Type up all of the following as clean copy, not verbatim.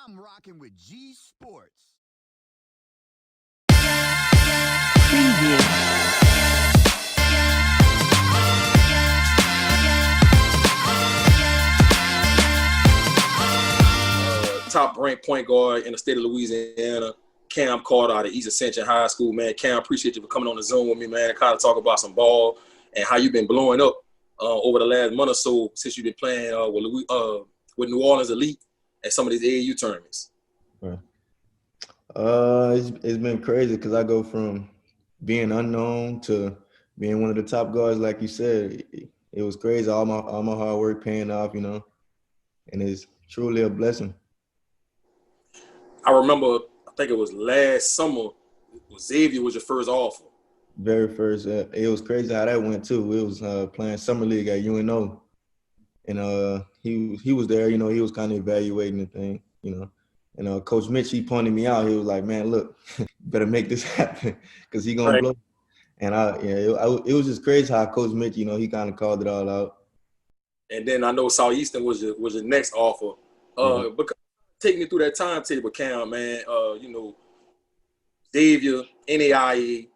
I'm rocking with G-Sportz. Top ranked point guard in the state of Louisiana, Cam Carter out of East Ascension High School, man. Cam, appreciate you for coming on the Zoom with me, man. Kind of talk about some ball and how you've been blowing up over the last month or so since you've been playing with New Orleans Elite and some of these AAU tournaments. Right. It's been crazy because I go from being unknown to being one of the top guards, like you said. It was crazy. All my hard work paying off, and it's truly a blessing. I remember, I think it was last summer, Xavier was your first offer. Very first. It was crazy how that went too. It was playing summer league at UNO, and he was there. He was kind of evaluating the thing, And Coach Mitch, he pointed me out. He was like, "Man, look, you better make this happen because he gonna blow." And it was just crazy how Coach Mitch, he kind of called it all out. And then I know Southeastern was your next offer. But take me through that timetable, Cam, man. Xavier, NAIA,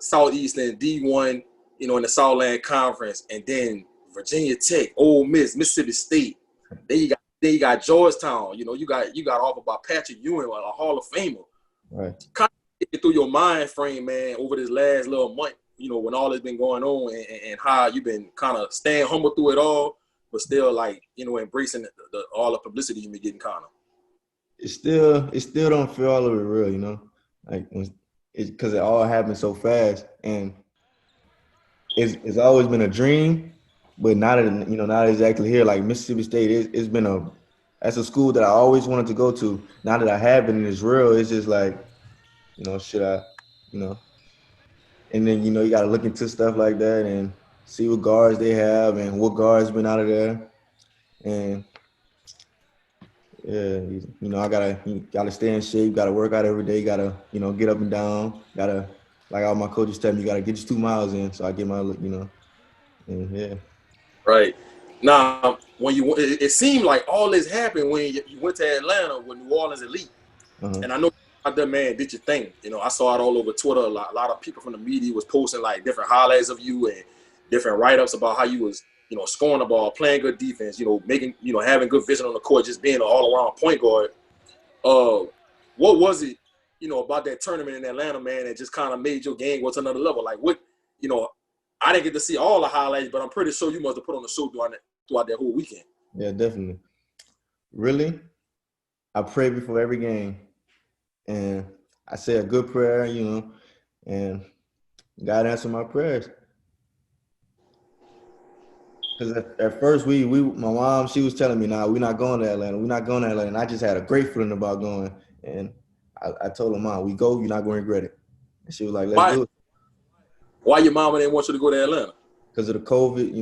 Southeastern, D1, in the Southland Conference, and then Virginia Tech, Ole Miss, Mississippi State. Then you got Georgetown. You got offered by Patrick Ewing, a Hall of Famer. Right. Kind of get through your mind frame, man, over this last little month. When all has been going on, and how you've been kind of staying humble through it all, but still embracing all the publicity you've been getting, kind of. It still don't feel all of it real, like it's because it all happened so fast, and it's always been a dream, but not exactly here. Like Mississippi State, that's a school that I always wanted to go to. Now that I have it and it's real, it's just like, should I, and then you got to look into stuff like that and see what guards they have and what guards been out of there, and I gotta stay in shape, gotta work out every day, gotta get up and down, gotta, like all my coaches tell me, you gotta get your 2 miles in, so I get my and yeah. Right. Now, when it seemed like all this happened when you went to Atlanta with New Orleans Elite, and I know out there, man, did your thing. I saw it all over Twitter. A lot of people from the media was posting like different highlights of you and different write-ups about how you was, scoring the ball, playing good defense, making, having good vision on the court, just being an all-around point guard. What was it, about that tournament in Atlanta, man, that just kind of made your game go to another level? Like what, I didn't get to see all the highlights, but I'm pretty sure you must have put on the show throughout that whole weekend. Yeah, definitely. Really, I pray before every game. And I say a good prayer, and God answered my prayers. Because at first, my mom, she was telling me, "Nah, we're not going to Atlanta. We're not going to Atlanta." And I just had a great feeling about going. And I told her, "Mom, we go, you're not going to regret it." And she was like, "Let's do it." Why your mama didn't want you to go to Atlanta? Because of the COVID,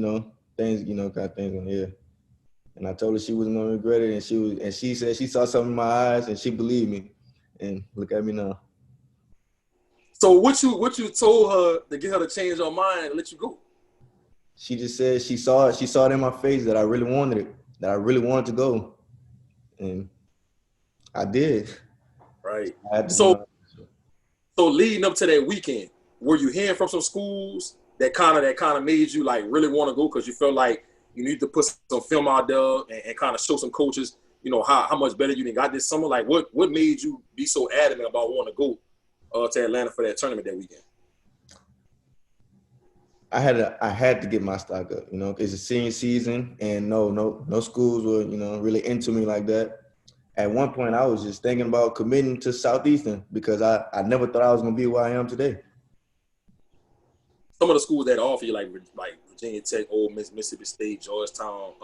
things, kind of things on here. And I told her she wasn't going to regret it. And she said she saw something in my eyes, and she believed me. And look at me now. So what you told her to get her to change her mind and let you go? She just said she saw it in my face that I really wanted it, that I really wanted to go, and I did. Right. So leading up to that weekend, were you hearing from some schools that kind of made you like really want to go because you felt like you need to put some film out there and kind of show some coaches, how much better you got this summer? Like what made you be so adamant about wanting to go to Atlanta for that tournament that weekend? I had to get my stock up, it's a senior season, and no schools were, really into me like that. At one point, I was just thinking about committing to Southeastern because I never thought I was going to be where I am today. Some of the schools that offer you, like Virginia Tech, Ole Miss, Mississippi State, Georgetown,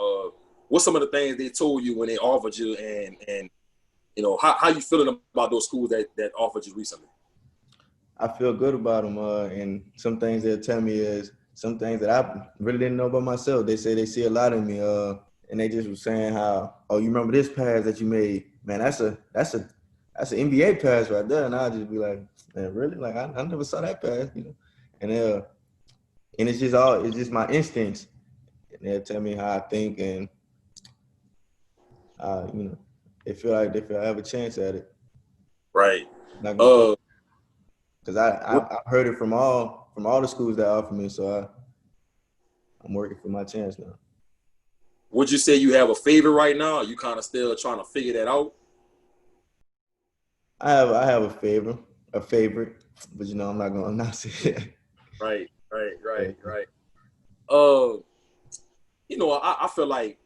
what's some of the things they told you when they offered you, and how you feeling about those schools that offered you recently? I feel good about them, and some things they'll tell me is some things that I really didn't know about myself. They say they see a lot in me, and they just were saying how, oh, you remember this pass that you made? Man, that's an NBA pass right there. And I'll just be like, man, really? Like I never saw that pass, and it's just my instincts. And they'll tell me how I think, and they feel like I have a chance at it. Right. Because I heard it from all the schools that offer me, so I'm working for my chance now. Would you say you have a favorite right now? Or you kind of still trying to figure that out? I have a favorite, but I'm not gonna announce it. Right. I feel like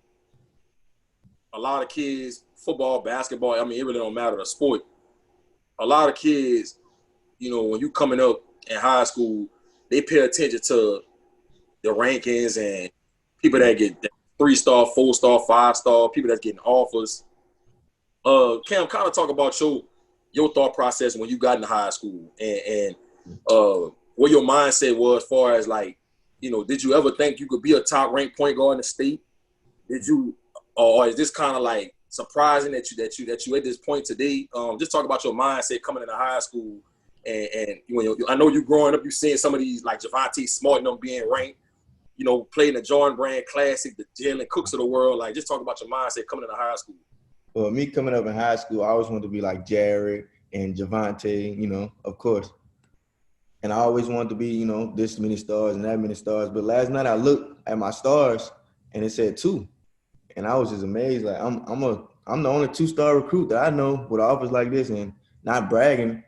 a lot of kids, football, basketball, I mean, it really don't matter the sport. A lot of kids, when you coming up in high school, they pay attention to the rankings and people that get 3-star, 4-star, 5-star, people that's getting offers. Cam, kind of talk about your thought process when you got into high school and what your mindset was as far as like, did you ever think you could be a top ranked point guard in the state? Did you, or is this kind of like surprising that you at this point today? Just talk about your mindset coming into high school and I know you growing up, you seeing some of these like Javante Smart and them being ranked, playing the Jordan Brand Classic, the Jalen Cooks of the world. Like, just talk about your mindset coming into high school. Well, me coming up in high school, I always wanted to be like Jared and Javante, of course. And I always wanted to be, this many stars and that many stars. But last night I looked at my stars and it said 2. And I was just amazed. Like, I'm the only 2-star recruit that I know with offers like this, and not bragging,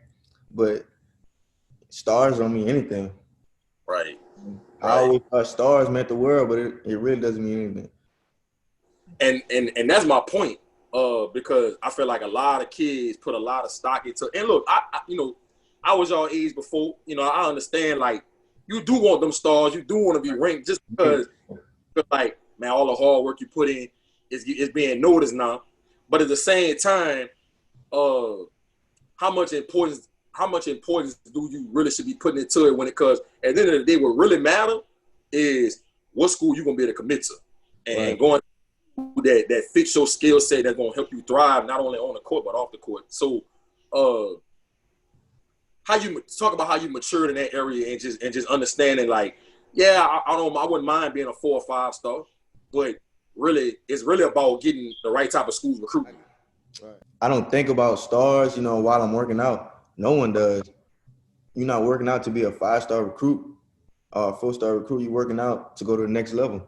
but stars don't mean anything. Right. I always thought stars meant the world, but it really doesn't mean anything. And that's my point. Because I feel like a lot of kids put a lot of stock into. And look, I was y'all age before. I understand. Like, you do want them stars, you do want to be ranked, just because, like, man, all the hard work you put in is being noticed now. But at the same time, how much importance do you really should be putting into it because at the end of the day, what really matter is what school you're gonna be able to commit to, and going that fits your skill set that's gonna help you thrive not only on the court but off the court. So, how you talk about how you matured in that area and just understanding like, yeah, I wouldn't mind being a 4 or 5-star, but really, it's really about getting the right type of schools recruiting. Right. I don't think about stars, while I'm working out. No one does. You're not working out to be a 5-star recruit or a 4-star recruit. You're working out to go to the next level.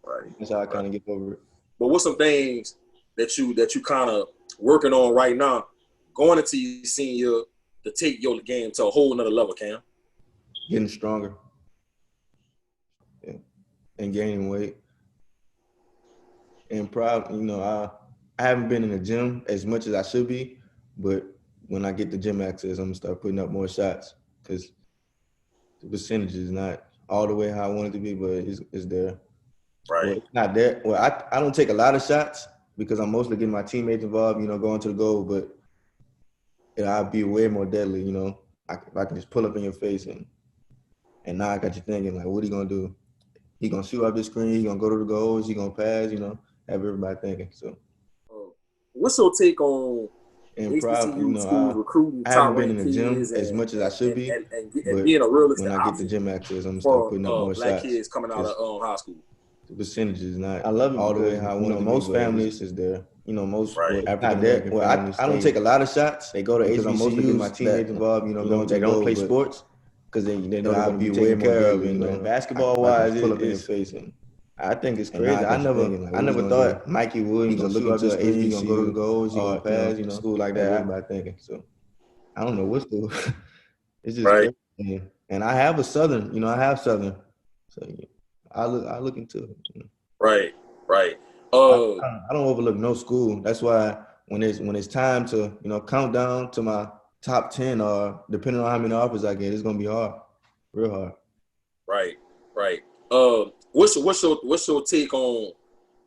Right. That's how I kind of get over it. But what's some things that you kind of working on right now, going into your senior to take your game to a whole nother level, Cam? Getting stronger. Yeah. And gaining weight. And I haven't been in the gym as much as I should be, but when I get the gym access, I'm gonna start putting up more shots because the percentage is not all the way how I want it to be, but it's there. Right. Well, it's not there. Well, I don't take a lot of shots because I'm mostly getting my teammates involved, going to the goal, but I'll be way more deadly, if I can just pull up in your face and now I got you thinking, like, what are you gonna do? He gonna shoot up the screen, he gonna go to the goals, he gonna pass, have everybody thinking. So what's your take on HBCU schools recruiting I haven't been in the gym as much as I should be, and being a realistic when I get the gym access, I'm gonna start putting up more black shots. kids coming out of high school. The percentage is not. I love it all the way how I want it. Most families is there. Most African American families. I don't take a lot of shots. They go to HBCUs. I'm mostly getting my teammates involved. They don't play sports because they know they're gonna be way more care of. Basketball wise, pull up in your face and. I think it's crazy. I never thought Mikey Williams gonna look into an HBCU, gonna go to the goals, he gonna pass, school like that. Everybody thinking. So I don't know what school. It's just crazy. And I have a Southern. I have Southern. So I look into it. Right. I don't overlook no school. That's why when it's time to count down to my top 10 or depending on how many offers I get, it's gonna be hard, real hard. Right. What's your take on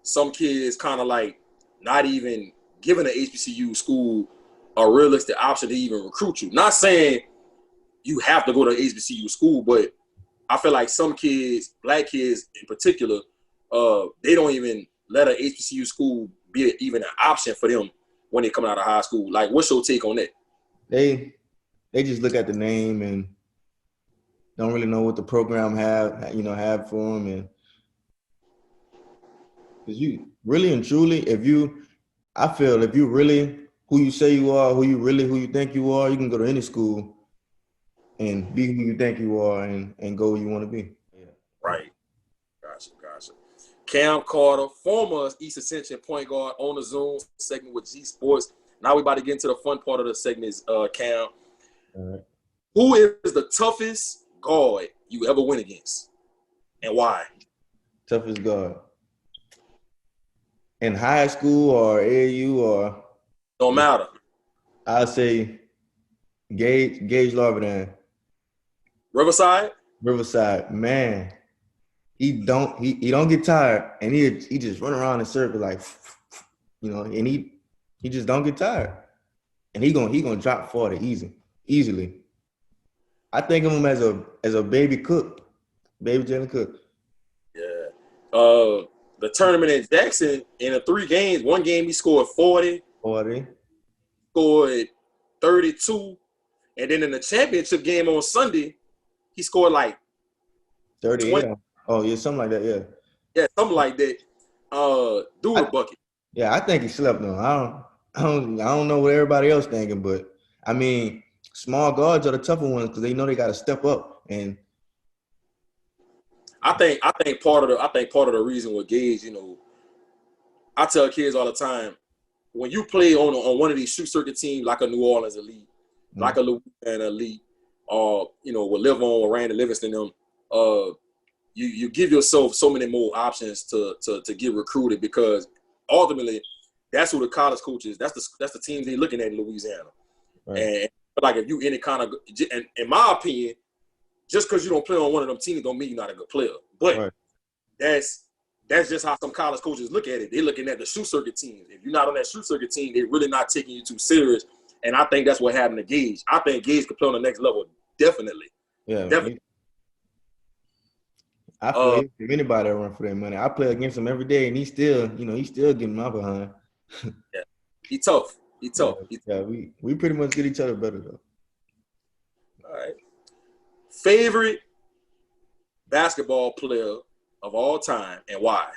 some kids kind of like not even giving an HBCU school a realistic option to even recruit you? Not saying you have to go to HBCU school, but I feel like some kids, black kids in particular, they don't even let an HBCU school be even an option for them when they come out of high school. Like, what's your take on that? They just look at the name and don't really know what the program have for them. And because you really and truly, if you I feel if you really who you say you are, who you think you are, you can go to any school and be who you think you are and go where you want to be. Yeah. Right. Gotcha. Cam Carter, former East Ascension point guard on the Zoom segment with G-Sportz. Now we about to get into the fun part of the segment is Cam. All right. Who is the toughest guard you ever went against? And why? Toughest guard. In high school or AAU or Don't matter. I'll say Gage Larvin. Riverside, man. He don't get tired and he just run around in circles like and he just don't get tired. And he gonna drop 40 easily. I think of him as a baby Jalen Cook. Yeah. The tournament in Jackson, in the 3 games, one game he scored 40. Scored 32. And then in the championship game on Sunday, he scored like 30. 20. Yeah. Oh, yeah, something like that, yeah. Yeah, something like that. Do a bucket. Yeah, I think he slept on. I don't know what everybody else thinking, but I mean, small guards are the tougher ones because they know they got to step up. And I think part of the reason with Gage, I tell kids all the time, when you play on one of these shoot circuit teams like a New Orleans Elite, like a Louisiana Elite, or with Livon or Randy Livingston, you give yourself so many more options to get recruited because ultimately that's who the college coaches, that's the teams they're looking at in Louisiana. Right. And like if you any kind of, and in my opinion, just because you don't play on one of them teams don't mean you're not a good player. But right. That's just how some college coaches look at it. They're looking at the shoot circuit teams. If you're not on that shoot circuit team, they're really not taking you too serious. And I think that's what happened to Gage. I think Gage could play on the next level, definitely. Yeah, definitely. I feel if anybody run for that money, I play against him every day, and he's still getting my behind. Yeah, he tough. Yeah, we pretty much get each other better though. All right. Favorite basketball player of all time and why?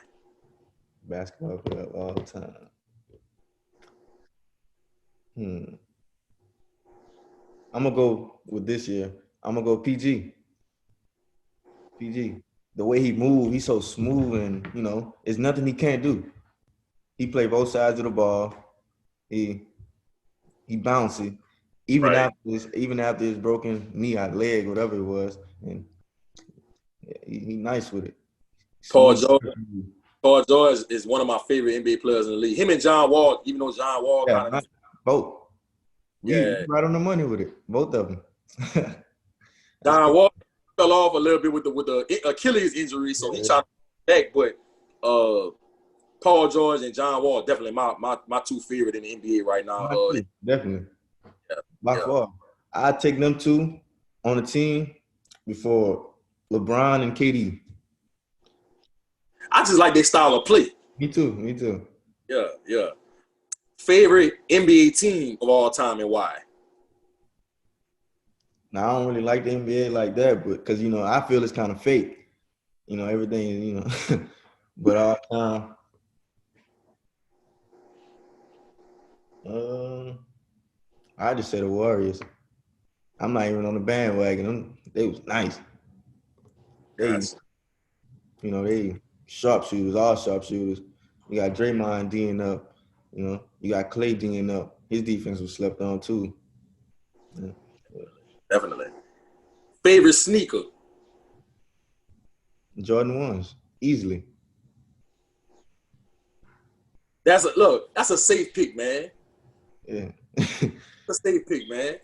Basketball player of all time. I'm gonna go with this year. I'm gonna go PG. The way he moved, he's so smooth, and it's nothing he can't do. He play both sides of the ball. He bouncy. Even after his broken knee, leg, whatever it was, and he nice with it. Paul George is one of my favorite NBA players in the league. Him and John Wall, even though John Wall kind of both. We right on the money with it, both of them. John Wall fell off a little bit with the Achilles injury, so he tried to back. But Paul George and John Wall definitely my 2 favorite in the NBA right now. Definitely. By far. I'd take them 2 on the team before LeBron and KD. I just like their style of play. Me too. Yeah. Favorite NBA team of all time and why? Now, I don't really like the NBA like that, but because, I feel it's kind of fake. Everything, but all time. I just say the Warriors. I'm not even on the bandwagon. They was nice. They sharpshooters, all sharpshooters. You got Draymond D'ing up. You got Clay D'ing up. His defense was slept on too. Yeah. Definitely. Favorite sneaker? Jordan 1s, easily. That's a safe pick, man. Yeah. That's a safe pick, man.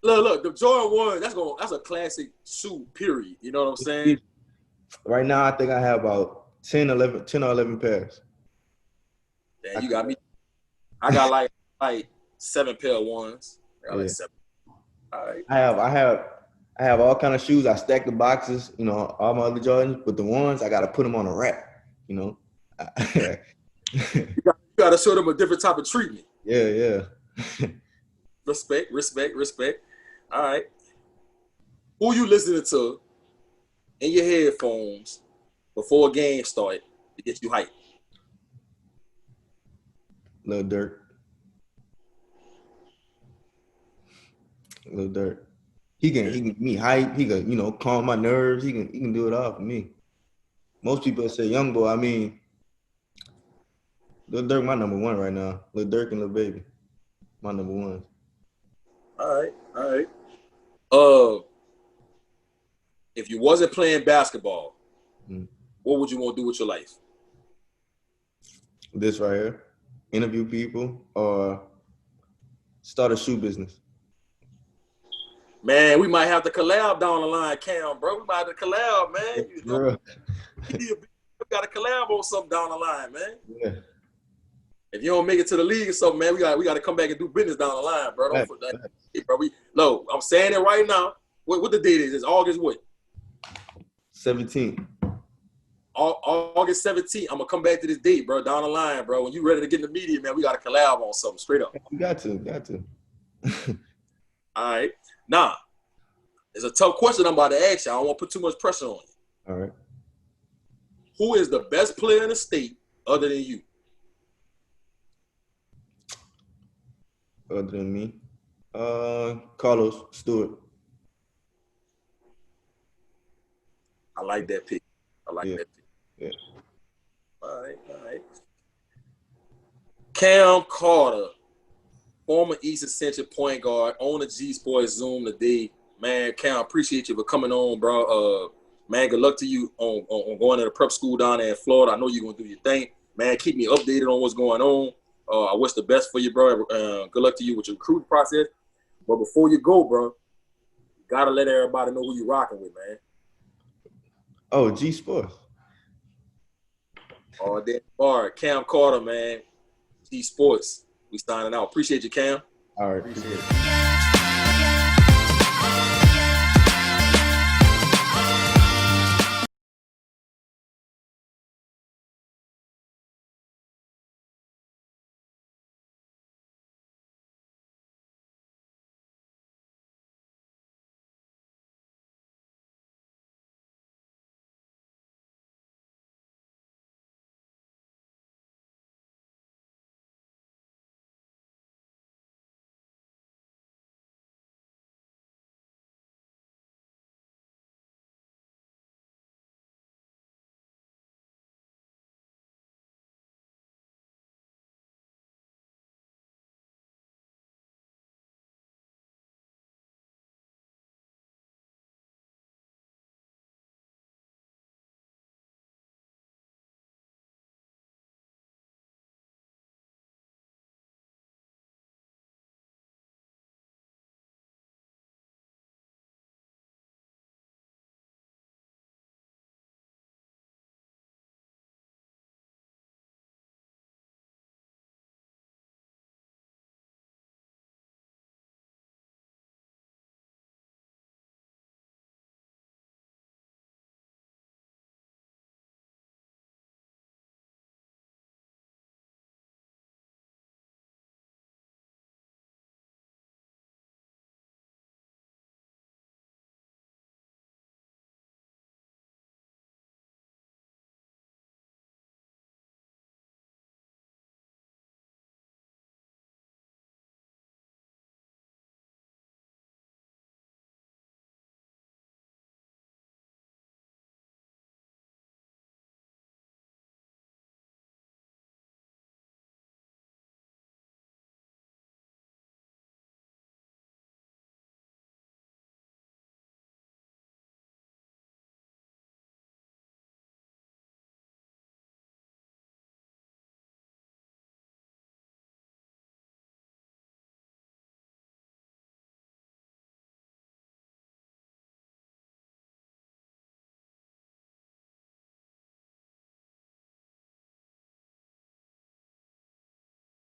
Look, the Jordan 1, that's a classic shoe, period. You know what I'm saying? Right now, I think I have about 10 or 11 pairs. Damn, you got me. I got like 7 pair of ones. I got like 7. All right. I have all kind of shoes. I stack the boxes, all my other Jordans, but the ones I got to put them on a rack, You got to show them a different type of treatment. Yeah. Respect. All right. Who you listening to in your headphones before a game start to get you hyped? Lil Durk. Lil Durk. He can give me hype. He can, calm my nerves. He can do it all for me. Most people say young boy. I mean, Lil Durk my number one right now. Lil Durk and Lil Baby, my number ones. All right. If you wasn't playing basketball, what would you want to do with your life? This right here, interview people or start a shoe business. Man, we might have to collab down the line, Cam, bro. We might have to collab, man. We got to collab on something down the line, man. Yeah. If you don't make it to the league or something, man, we got to come back and do business down the line, bro. Don't forget that, bro. No, I'm saying it right now. What the date is? It's August what? 17th. August 17th. I'm gonna come back to this date, bro. Down the line, bro. When you ready to get in the media, man, we got to collab on something straight up. You got to. All right. Now, it's a tough question I'm about to ask you. I don't want to put too much pressure on you. All right. Who is the best player in the state other than you? Other than me? Carlos Stewart. I like that pick. That pick. Yeah. All right. Cam Carter, former East Extension point guard on the G-Sportz Zoom today. Man, Cam, appreciate you for coming on, bro. Man, good luck to you on going to the prep school down there in Florida. I know you're going to do your thing. Man, keep me updated on what's going on. I wish the best for you, bro. Good luck to you with your recruiting process. But before you go, bro, you got to let everybody know who you're rocking with, man. Oh, G-Sportz. All right, Cam Carter, man. G-Sportz. We signing out. Appreciate you, Cam. All right. Appreciate it.